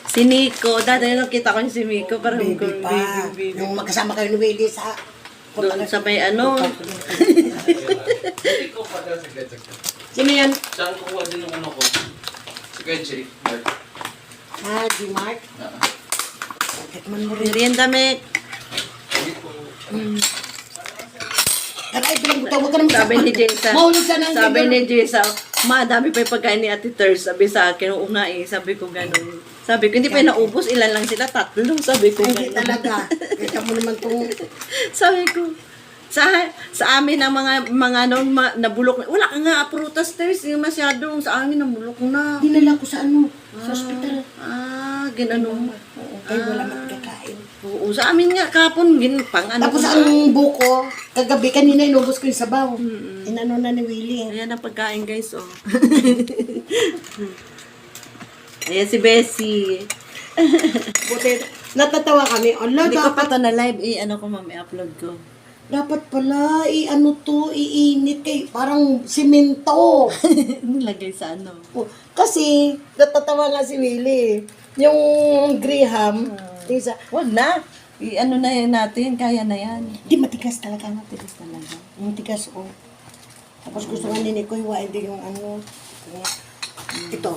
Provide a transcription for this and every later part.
Si Nico, dati nung kita ko si Nico, parang Baby pa. Yung magkasama kayo ni Willie sa... doon sa may ano. Hindi ko pa sa gadget. Sino yan? Saan kukuha din yung ano ko? Si Kuya Jay. Mark. Ah, di Mark. Tikman mo rin. Merienda, Mek. Hindi ko. Aray, bilang butaw. Huwag ka naman Sabi ni Jessa, Mahulog ka ng sabi ganun. ni Jessa, ma, dami pa yung pagkain ni Ate Ters. Sabi sa akin, oo nga eh. Sabi ko gano'n. Sabi ko, hindi pa yung naubos. Ilan lang sila? Tatlo. Sabi ko Ay, hindi gano'n. talaga. Kita mo naman itong... Sabi ko, sa amin ang mga nung nabulok na, wala ka nga prutas Ters. Yung masyadong sa amin nabulok na. Dinala ko sa ano, sa ospital. Ginano mo. Ay, wala man kakain. Oo, sa amin nga kapon, pang ano. Tapos ang buko, kagabi kanina inubos ko yung sabaw. Inano na ni Willie. Ayan ang pagkain guys, oh. Ayan si Bessie. Buti, natatawa kami. Ala, Hindi ko pa dapat, to na live, ano ko ma'am, i-upload ko. dapat pala, ano to, iinit kay, parang simento. Nilagay sa ano. Kasi, natatawa nga si Willie. Yung Graham, yung isa, Wag na. I-ano na yan natin, kaya na yan. di matigas talaga. Tigas talaga. Yung tigas, oh. Tapos gusto nga ni Nico, hindi yung ano. Ito.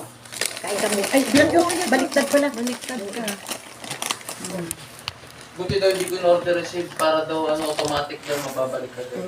Kain kami. Ay, baliktad pala. Baliktad ka. Buti daw hindi ko in-order receipt para daw ano automatic daw mababalik ka daw.